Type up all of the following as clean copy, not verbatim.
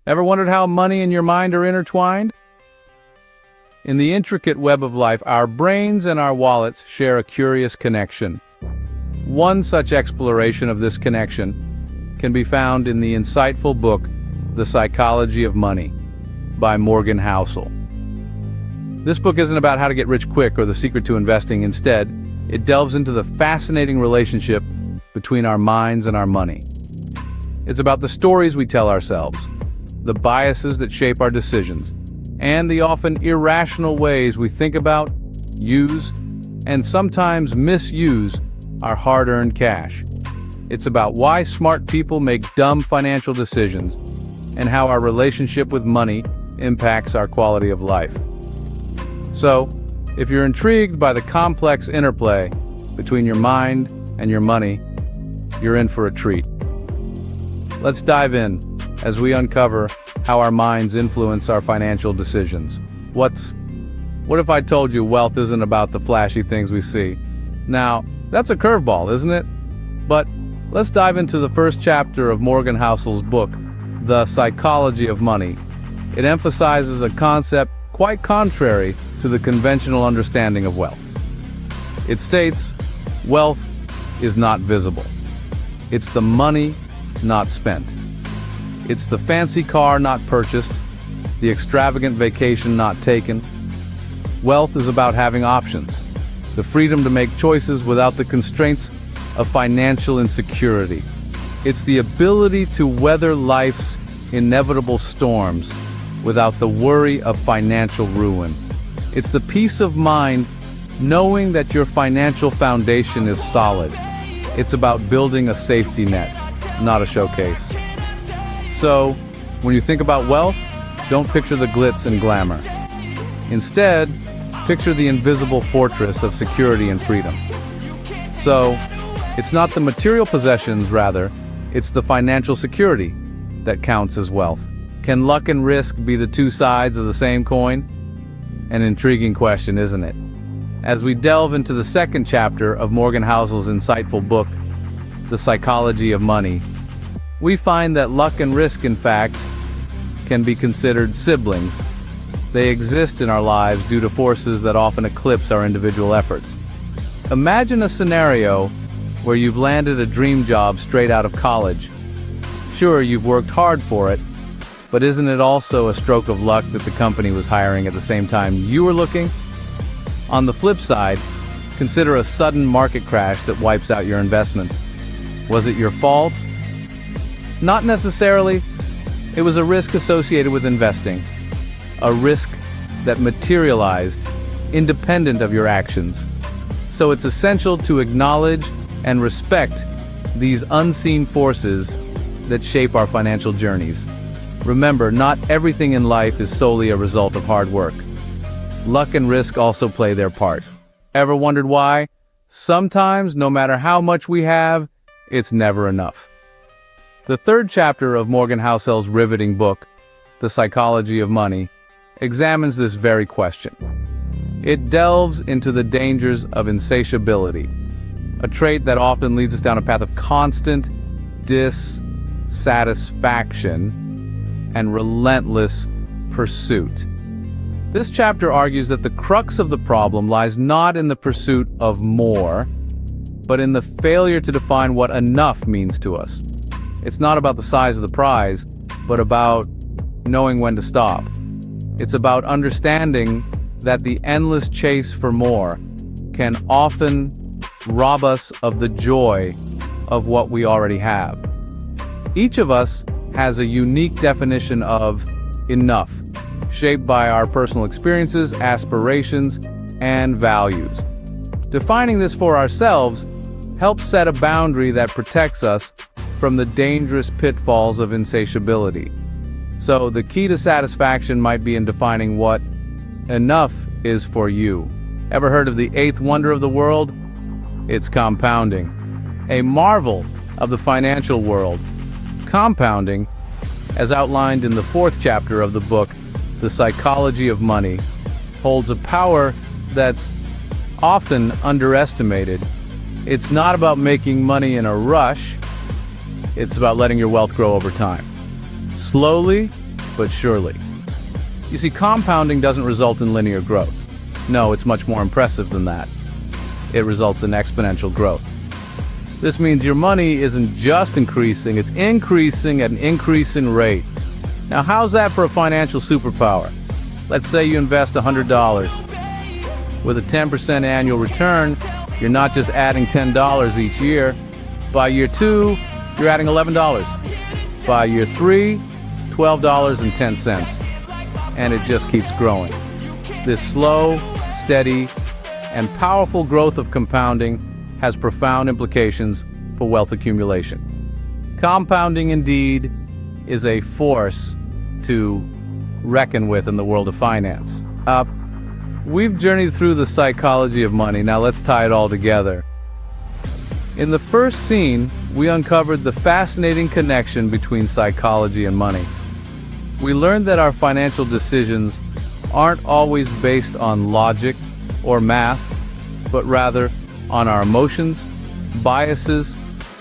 Ever wondered how money and your mind are intertwined? In the intricate web of life, our brains and our wallets share a curious connection. One such exploration of this connection can be found in the insightful book, The Psychology of Money, by Morgan Housel. This book isn't about how to get rich quick or the secret to investing. Instead, it delves into the fascinating relationship between our minds and our money. It's about the stories we tell ourselves, the biases that shape our decisions, and the often irrational ways we think about, use, and sometimes misuse our hard-earned cash. It's about why smart people make dumb financial decisions and how our relationship with money impacts our quality of life. So, if you're intrigued by the complex interplay between your mind and your money, you're in for a treat. Let's dive in as we uncover how our minds influence our financial decisions. What if I told you wealth isn't about the flashy things we see? Now, that's a curveball, isn't it? But let's dive into the first chapter of Morgan Housel's book, The Psychology of Money. It emphasizes a concept quite contrary to the conventional understanding of wealth. It states, wealth is not visible. It's the money not spent. It's the fancy car not purchased, the extravagant vacation not taken. Wealth is about having options, the freedom to make choices without the constraints of financial insecurity. It's the ability to weather life's inevitable storms without the worry of financial ruin. It's the peace of mind knowing that your financial foundation is solid. It's about building a safety net, not a showcase. So, when you think about wealth, don't picture the glitz and glamour. Instead, picture the invisible fortress of security and freedom. So, it's not the material possessions, rather, it's the financial security that counts as wealth. Can luck and risk be the two sides of the same coin? An intriguing question, isn't it? As we delve into the second chapter of Morgan Housel's insightful book, The Psychology of Money, we find that luck and risk, in fact, can be considered siblings. They exist in our lives due to forces that often eclipse our individual efforts. Imagine a scenario where you've landed a dream job straight out of college. Sure, you've worked hard for it, but isn't it also a stroke of luck that the company was hiring at the same time you were looking? On the flip side, consider a sudden market crash that wipes out your investments. Was it your fault? Not necessarily. It was a risk associated with investing, a risk that materialized independent of your actions. So it's essential to acknowledge and respect these unseen forces that shape our financial journeys. Remember, not everything in life is solely a result of hard work. Luck and risk also play their part. Ever wondered why? Sometimes, no matter how much we have, it's never enough. The third chapter of Morgan Housel's riveting book, The Psychology of Money, examines this very question. It delves into the dangers of insatiability, a trait that often leads us down a path of constant dissatisfaction and relentless pursuit. This chapter argues that the crux of the problem lies not in the pursuit of more, but in the failure to define what enough means to us. It's not about the size of the prize, but about knowing when to stop. It's about understanding that the endless chase for more can often rob us of the joy of what we already have. Each of us has a unique definition of enough, shaped by our personal experiences, aspirations, and values. Defining this for ourselves helps set a boundary that protects us from the dangerous pitfalls of insatiability. So the key to satisfaction might be in defining what enough is for you. Ever heard of the eighth wonder of the world? It's compounding, a marvel of the financial world. Compounding, as outlined in the fourth chapter of the book, The Psychology of Money, holds a power that's often underestimated. It's not about making money in a rush. It's about letting your wealth grow over time. Slowly, but surely. You see, compounding doesn't result in linear growth. No, it's much more impressive than that. It results in exponential growth. This means your money isn't just increasing, it's increasing at an increasing rate. Now, how's that for a financial superpower? Let's say you invest $100. With a 10% annual return, you're not just adding $10 each year. By year 2, you're adding $11. By year 3, $12.10. And it just keeps growing. This slow, steady, and powerful growth of compounding has profound implications for wealth accumulation. Compounding, indeed, is a force to reckon with in the world of finance. We've journeyed through the psychology of money. Now let's tie it all together. In the first scene, we uncovered the fascinating connection between psychology and money. We learned that our financial decisions aren't always based on logic or math, but rather on our emotions, biases,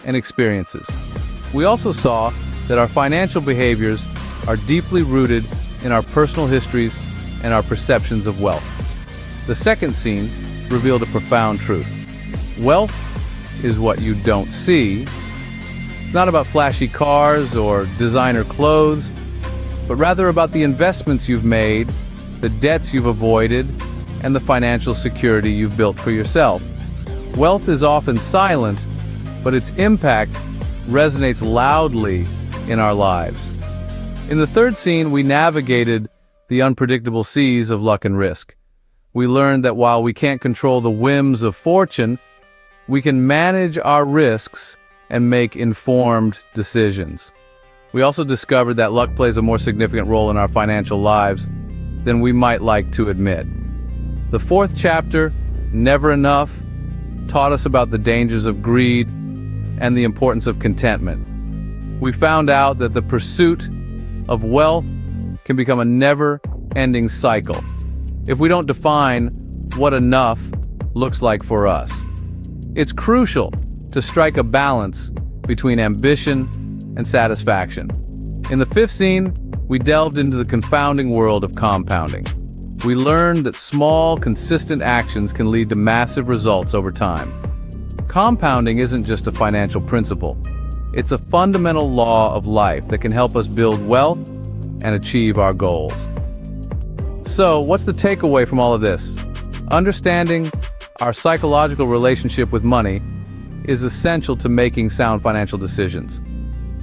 and experiences. We also saw that our financial behaviors are deeply rooted in our personal histories and our perceptions of wealth. The second scene revealed a profound truth. Wealth is what you don't see. It's not about flashy cars or designer clothes, but rather about the investments you've made, the debts you've avoided, and the financial security you've built for yourself. Wealth is often silent, but its impact resonates loudly in our lives. In the third scene, we navigated the unpredictable seas of luck and risk. We learned that while we can't control the whims of fortune, we can manage our risks and make informed decisions. We also discovered that luck plays a more significant role in our financial lives than we might like to admit. The fourth chapter, Never Enough, taught us about the dangers of greed and the importance of contentment. We found out that the pursuit of wealth can become a never-ending cycle if we don't define what enough looks like for us. It's crucial to strike a balance between ambition and satisfaction. In the fifth scene, we delved into the confounding world of compounding. We learned that small, consistent actions can lead to massive results over time. Compounding isn't just a financial principle. It's a fundamental law of life that can help us build wealth and achieve our goals. So, what's the takeaway from all of this? Understanding our psychological relationship with money is essential to making sound financial decisions.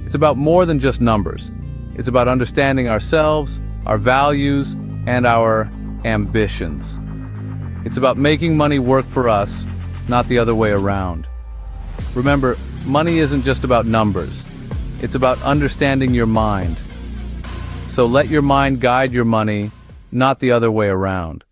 It's about more than just numbers. It's about understanding ourselves, our values, and our ambitions. It's about making money work for us, not the other way around. Remember, money isn't just about numbers. It's about understanding your mind. So let your mind guide your money, not the other way around.